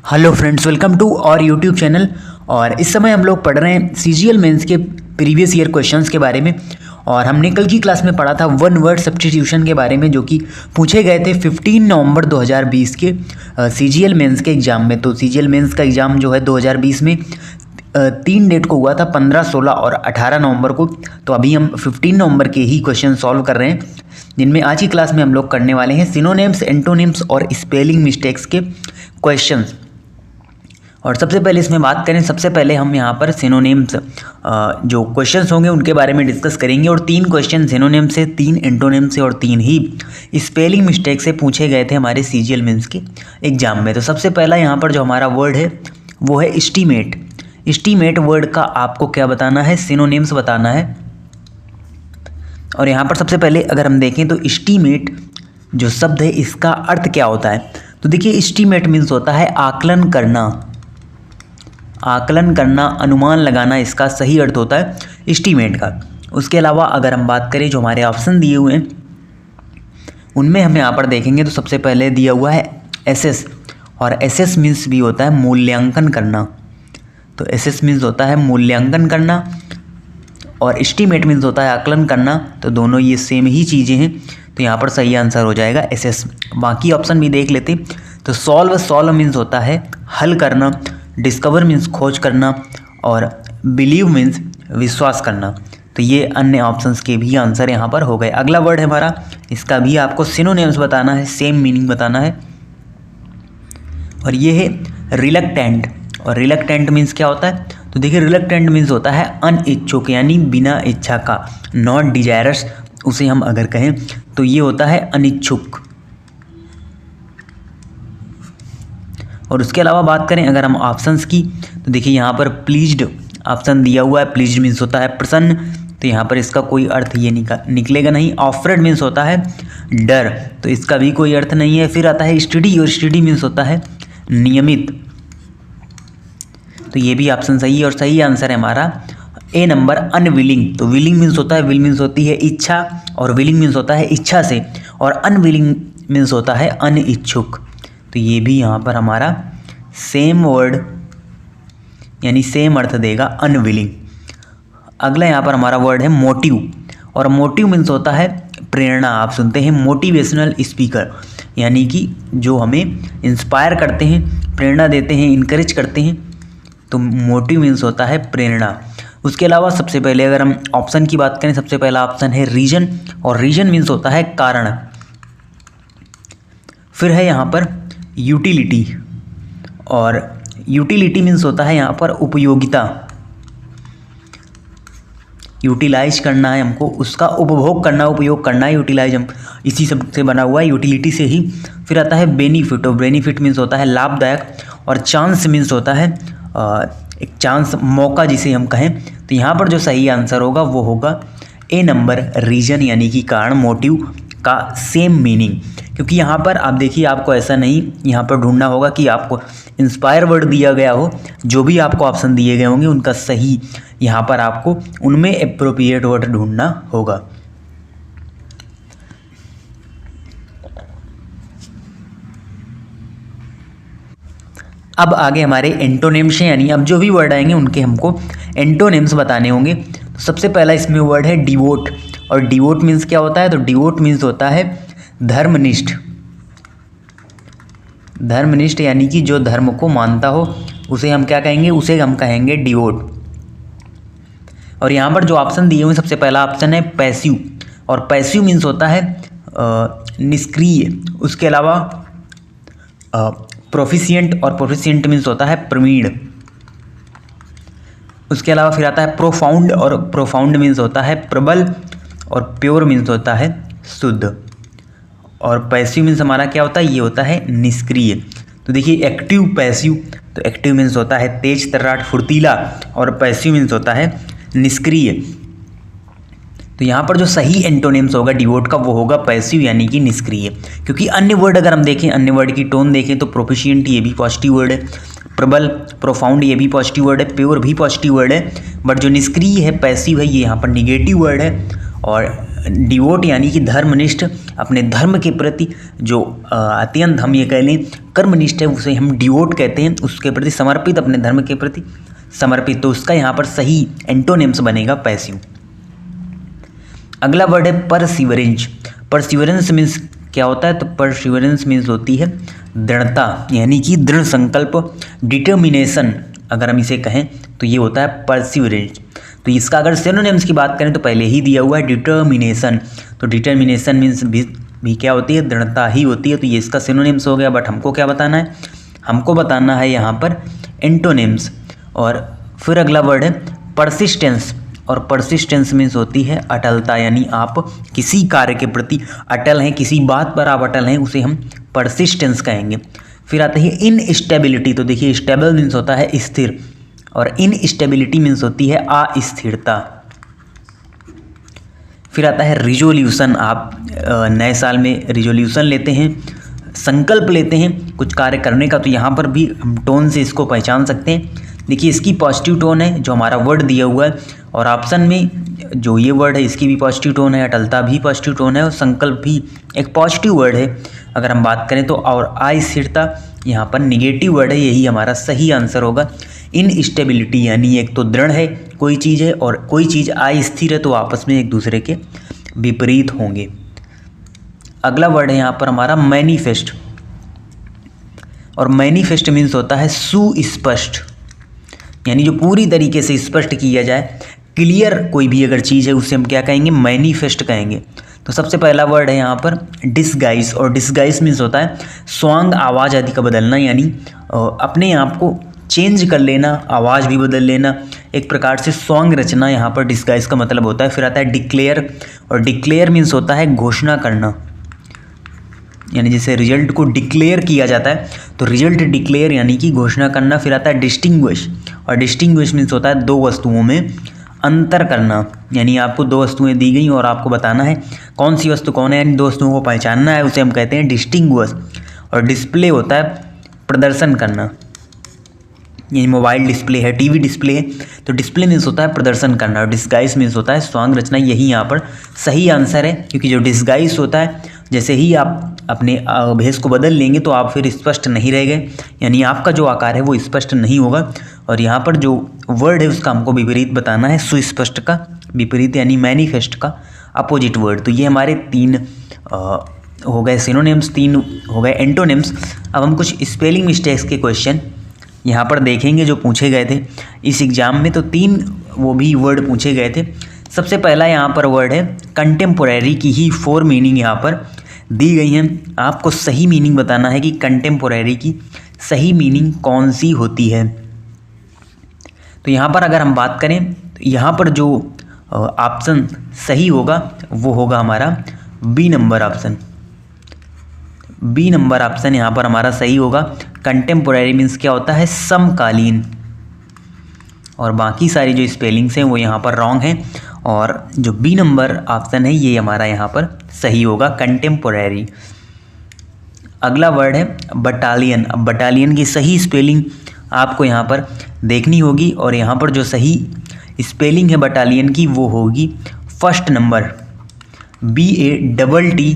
Hello friends, welcome to और YouTube channel. और इस समय हम लोग पढ़ रहे हैं सीजीएल मेंस के प्रीवियस ईयर क्वेश्चंस के बारे में। और हमने कल की क्लास में पढ़ा था वन वर्ड सब्स्टिट्यूशन के बारे में, जो कि पूछे गए थे 15 नवंबर 2020 के सीजीएल मेंस के एग्ज़ाम में। तो सीजीएल मेंस का एग्ज़ाम जो है 2020 में 3 डेट को हुआ था, 15, 16 और 18 नवंबर को। तो अभी हम 15 नवंबर के ही क्वेश्चन सॉल्व कर रहे हैं, जिनमें आज की क्लास में हम लोग करने वाले हैं सिनोनिम्स, एंटोनिम्स और स्पेलिंग मिस्टेक्स के क्वेश्चंस। और सबसे पहले इसमें बात करें, सबसे पहले हम यहाँ पर सिनोनिम्स जो क्वेश्चंस होंगे उनके बारे में डिस्कस करेंगे। और 3 क्वेश्चन सिनोनिम से, 3 एंटोनिम से और 3 ही स्पेलिंग मिस्टेक से पूछे गए थे हमारे सीजीएल मेंस के एग्जाम में। तो सबसे पहला यहाँ पर जो हमारा वर्ड है वो है एस्टीमेट। एस्टीमेट वर्ड का आपको क्या बताना है? सिनोनिम्स बताना है। और यहाँ पर सबसे पहले अगर हम देखें तो एस्टीमेट जो शब्द है इसका अर्थ क्या होता है? तो देखिए, एस्टीमेट मीन्स होता है आकलन करना। आकलन करना, अनुमान लगाना, इसका सही अर्थ होता है एस्टीमेट का। उसके अलावा अगर हम बात करें, जो हमारे ऑप्शन दिए हुए हैं उनमें हम यहाँ पर देखेंगे तो सबसे पहले दिया हुआ है एसेस। और एसेस मीन्स भी होता है मूल्यांकन करना। तो एसेस मीन्स होता है मूल्यांकन करना और एस्टीमेट मीन्स होता है आकलन करना। तो दोनों ये सेम ही चीज़ें हैं, तो यहाँ पर सही आंसर हो जाएगा एसेस। बाकी ऑप्शन भी देख लेते। तो सॉल्व मीन्स होता है हल करना, डिस्कवर मीन्स खोज करना और बिलीव मीन्स विश्वास करना। तो ये अन्य ऑप्शंस के भी आंसर यहाँ पर हो गए। अगला वर्ड है हमारा, इसका भी आपको सिनोनिम्स बताना है, सेम मीनिंग बताना है। और ये है रिलक्टेंट। और रिलक्टेंट मीन्स क्या होता है? तो देखिए, रिलक्टेंट मीन्स होता है अनिच्छुक, यानी बिना इच्छा का, नॉट डिजायरस उसे हम अगर कहें तो ये होता है अनिच्छुक। और उसके अलावा बात करें अगर हम ऑप्शंस की, तो देखिए यहाँ पर प्लीज्ड ऑप्शन दिया हुआ है। प्लीज्ड मीन्स होता है प्रसन्न, तो यहाँ पर इसका कोई अर्थ ये निकलेगा नहीं। ऑफरेड मीन्स होता है डर, तो इसका भी कोई अर्थ नहीं है। फिर आता है स्टडी, और स्टडी मीन्स होता है नियमित। तो ये भी ऑप्शन सही है और सही आंसर है हमारा ए नंबर, अनविलिंग। तो विलिंग मीन्स होता है, विल मीन्स होती है इच्छा, और विलिंग मीन्स होता है इच्छा से, और अनविलिंग मीन्स होता है अनिच्छुक। तो ये भी यहाँ पर हमारा सेम वर्ड यानी सेम अर्थ देगा, अनविलिंग। अगला यहाँ पर हमारा वर्ड है मोटिव। और मोटिव मीन्स होता है प्रेरणा। आप सुनते हैं मोटिवेशनल स्पीकर, यानी कि जो हमें इंस्पायर करते हैं, प्रेरणा देते हैं, इनकरेज करते हैं। तो मोटिव मीन्स होता है प्रेरणा। उसके अलावा सबसे पहले अगर हम ऑप्शन की बात करें, सबसे पहला ऑप्शन है रीजन। और रीजन मीन्स होता है कारण। फिर है यहाँ पर यूटिलिटी। और यूटिलिटी मीन्स होता है यहाँ पर उपयोगिता। यूटिलाइज करना है हमको, उसका उपभोग करना, उपयोग करना है। यूटिलाइज हम इसी सब से बना हुआ है, यूटिलिटी से ही। फिर आता है बेनिफिट। और बेनिफिट मीन्स होता है लाभदायक। और चांस मीन्स होता है एक चांस, मौका जिसे हम कहें। तो यहाँ पर जो सही आंसर होगा वो होगा ए नंबर, रीजन यानी कि कारण, मोटिव का सेम मीनिंग। क्योंकि यहाँ पर आप देखिए, आपको ऐसा नहीं यहाँ पर ढूंढना होगा कि आपको इंस्पायर वर्ड दिया गया हो। जो भी आपको ऑप्शन दिए गए होंगे उनका सही यहाँ पर आपको उनमें एप्रोप्रिएट वर्ड ढूंढना होगा। अब आगे हमारे एंटोनिम्स हैं, यानी अब जो भी वर्ड आएंगे उनके हमको एंटोनिम्स बताने होंगे। तो सबसे पहला इसमें वर्ड है डिवोट। और डिवोट मीन्स क्या होता है? तो डिवोट मीन्स होता है धर्मनिष्ठ। धर्मनिष्ठ यानी कि जो धर्म को मानता हो उसे हम क्या कहेंगे? उसे हम कहेंगे डिवोट। और यहाँ पर जो ऑप्शन दिए हुए, सबसे पहला ऑप्शन है पैसिव। और पैसिव मीन्स होता है निष्क्रिय। उसके अलावा प्रोफिशिएंट। और प्रोफिशिएंट मीन्स होता है प्रवीण। उसके अलावा फिर आता है प्रोफाउंड। और प्रोफाउंड मीन्स होता है प्रबल। और प्योर मीन्स होता है शुद्ध। और पैसिव मीन्स हमारा क्या होता है? ये होता है निष्क्रिय। तो देखिए, एक्टिव, पैसिव। तो एक्टिव मीन्स होता है तेज तर्राट, फुर्तीला। और पैसिव मीन्स होता है निष्क्रिय। तो यहाँ पर जो सही एंटोनिम्स होगा डिवोट का वो होगा पैसिव यानी कि निष्क्रिय। क्योंकि अन्य वर्ड अगर हम देखें, अन्य वर्ड की टोन देखें तो प्रोफिशिएंट ये भी पॉजिटिव वर्ड है, प्रबल, प्रोफाउंड ये भी पॉजिटिव वर्ड है, प्योर भी पॉजिटिव वर्ड है। बट जो निष्क्रिय है, पैसिव है, ये यहाँ पर निगेटिव वर्ड है। और डिवोट यानी कि धर्मनिष्ठ, अपने धर्म के प्रति जो अत्यंत हम ये कह लें कर्मनिष्ठ है उसे हम डिवोट कहते हैं, उसके प्रति समर्पित, अपने धर्म के प्रति समर्पित। तो उसका यहाँ पर सही एंटोनिम्स बनेगा पैसिव। अगला वर्ड है परसिवरेंस। परसिवरेंस मीन्स क्या होता है? तो परसिवरेंस मीन्स होती है दृढ़ता यानी कि दृढ़ संकल्प, डिटर्मिनेशन अगर हम इसे कहें तो ये होता है परसिवरेंस। तो इसका अगर सिनोनिम्स की बात करें तो पहले ही दिया हुआ है डिटर्मिनेशन। तो डिटर्मिनेशन मीन्स भी क्या होती है? दृढ़ता ही होती है। तो ये इसका सिनोनिम्स हो गया। बट हमको क्या बताना है? हमको बताना है यहाँ पर एंटोनिम्स। और फिर अगला वर्ड है परसिस्टेंस। और परसिस्टेंस मीन्स होती है अटलता, यानी आप किसी कार्य के प्रति अटल हैं, किसी बात पर आप अटल हैं, उसे हम परसिस्टेंस कहेंगे। फिर आता है इनस्टेबिलिटी। तो देखिए स्टेबल मीन्स होता है स्थिर और इनस्टेबिलिटी मीन्स होती है अस्थिरता। फिर आता है रिजोल्यूशन। आप नए साल में रिजोल्यूशन लेते हैं, संकल्प लेते हैं कुछ कार्य करने का, तो यहाँ पर भी हम टोन से इसको पहचान सकते हैं। देखिए इसकी पॉजिटिव टोन है जो हमारा वर्ड दिया हुआ है, और ऑप्शन में जो ये वर्ड है इसकी भी पॉजिटिव टोन है, अटलता भी पॉजिटिव टोन है और संकल्प भी एक पॉजिटिव वर्ड है अगर हम बात करें तो। और अस्थिरता यहाँ पर निगेटिव वर्ड है, यही हमारा सही आंसर होगा। इनस्टेबिलिटी यानी एक तो दृढ़ है कोई चीज़ है और कोई चीज़ अस्थिर है, तो आपस में एक दूसरे के विपरीत होंगे। अगला वर्ड है यहाँ पर हमारा मैनिफेस्ट। और मैनिफेस्ट मीन्स होता है सुस्पष्ट, यानी जो पूरी तरीके से स्पष्ट किया जाए, क्लियर कोई भी अगर चीज़ है उसे हम क्या कहेंगे? मैनिफेस्ट कहेंगे। तो सबसे पहला वर्ड है यहाँ पर डिस्गाइज। और डिस्गाइज मीन्स होता है स्वांग, आवाज़ आदि का बदलना, यानी अपने आप को चेंज कर लेना, आवाज़ भी बदल लेना, एक प्रकार से सॉन्ग रचना, यहाँ पर डिस्गाइज का मतलब होता है। फिर आता है डिक्लेयर। और डिक्लेयर मीन्स होता है घोषणा करना, यानी जैसे रिजल्ट को डिक्लेयर किया जाता है तो रिजल्ट डिक्लेयर यानी कि घोषणा करना। फिर आता है डिस्टिंग्विश। और डिस्टिंग्विश मीन्स होता है दो वस्तुओं में अंतर करना, यानी आपको दो वस्तुएं दी गई और आपको बताना है कौन सी वस्तु कौन है, यानी दो वस्तुओं को पहचानना है, उसे हम कहते हैं डिस्टिंग्विश। और डिस्प्ले होता है प्रदर्शन करना, यानी मोबाइल डिस्प्ले है, टीवी डिस्प्ले है, तो डिस्प्ले मीन्स होता है प्रदर्शन करना। और डिस्गाइज मीन्स होता है स्वांग रचना। यही यहाँ पर सही आंसर है, क्योंकि जो डिस्गाइज होता है जैसे ही आप अपने भेष को बदल लेंगे तो आप फिर स्पष्ट नहीं रह गए, यानी आपका जो आकार है वो स्पष्ट नहीं होगा। और यहाँ पर जो वर्ड है उसका हमको विपरीत बताना है, सुस्पष्ट का विपरीत यानी मैनिफेस्ट का अपोजिट वर्ड। तो ये हमारे 3 हो गए सिनोनिम्स, 3 हो गए एंटोनिम्स। अब हम कुछ स्पेलिंग मिस्टेक्स के क्वेश्चन यहाँ पर देखेंगे जो पूछे गए थे इस एग्ज़ाम में। तो 3 वो भी वर्ड पूछे गए थे। सबसे पहला यहाँ पर वर्ड है कंटेम्पोरेरी की ही 4 मीनिंग यहाँ पर दी गई हैं। आपको सही मीनिंग बताना है कि कंटेम्पोरेरी की सही मीनिंग कौन सी होती है। तो यहाँ पर अगर हम बात करें तो यहाँ पर जो ऑप्शन सही होगा वो होगा हमारा B number option. B number option यहाँ पर हमारा सही होगा। कंटेम्पोरेरी मीन्स क्या होता है? समकालीन। और बाकी सारी जो स्पेलिंग्स हैं वो यहाँ पर रॉन्ग हैं, और जो बी नंबर ऑप्शन है ये हमारा यहाँ पर सही होगा, कंटेम्पोरेरी। अगला वर्ड है बटालियन। अब बटालियन की सही स्पेलिंग आपको यहाँ पर देखनी होगी, और यहाँ पर जो सही स्पेलिंग है बटालियन की वो होगी फर्स्ट नंबर BATT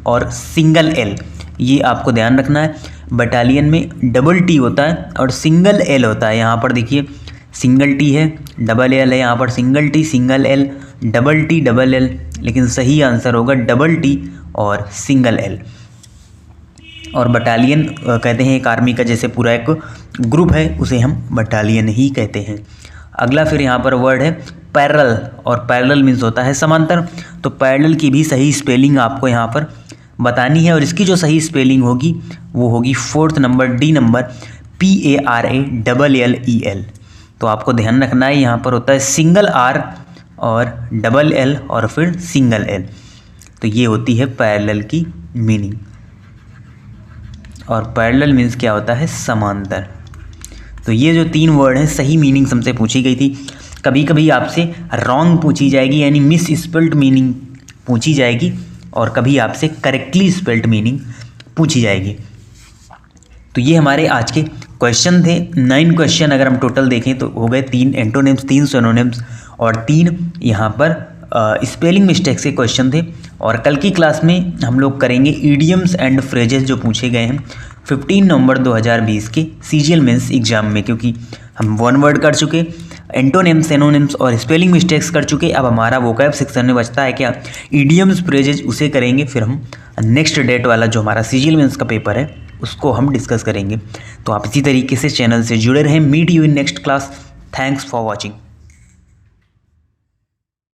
और सिंगल L। ये आपको ध्यान रखना है। बटालियन में डबल T होता है और सिंगल L होता है। यहाँ पर देखिए सिंगल T है, डबल L है, यहाँ पर single T single L, double T double L, लेकिन सही आंसर होगा डबल T और सिंगल L। और बटालियन कहते हैं एक आर्मी का जैसे पूरा एक ग्रुप है, उसे हम बटालियन ही कहते हैं। अगला फिर यहाँ पर वर्ड है पैरेलल। और पैरेलल मीन्स होता है समांतर। तो पैरेलल की भी सही स्पेलिंग आपको यहाँ पर बतानी है, और इसकी जो सही स्पेलिंग होगी वो होगी 4th number D number PARALLEL। तो आपको ध्यान रखना है यहाँ पर होता है सिंगल R और डबल L और फिर सिंगल L। तो ये होती है पैरेलल की मीनिंग। और पैरेलल मीन्स क्या होता है? समांतर। तो ये जो 3 वर्ड हैं सही मीनिंग हमसे पूछी गई थी। कभी कभी आपसे रॉन्ग पूछी जाएगी, यानी मिस स्पेल्ड मीनिंग पूछी जाएगी, और कभी आपसे करेक्टली स्पेल्ड मीनिंग पूछी जाएगी। तो ये हमारे आज के क्वेश्चन थे। 9 क्वेश्चन अगर हम टोटल देखें तो हो गए 3 एंटोनिम्स, 3 सिनोनिम्स और 3 यहाँ पर स्पेलिंग मिस्टेक्स के क्वेश्चन थे। और कल की क्लास में हम लोग करेंगे ईडियम्स एंड फ्रेजेस जो पूछे गए हैं 15 नवंबर 2020 के सीजीएल मेंस एग्जाम में, क्योंकि हम वन वर्ड कर चुके, एंटोनिम्स, सिनोनिम्स और स्पेलिंग मिस्टेक्स कर चुके। अब हमारा वोकैब सेक्शन में बचता है क्या, ईडियम्स फ्रेजेस, उसे करेंगे। फिर हम नेक्स्ट डेट वाला जो हमारा सीजीएल मेंस का पेपर है उसको हम डिस्कस करेंगे। तो आप इसी तरीके से चैनल से जुड़े रहें। Meet you in next class. Thanks for watching.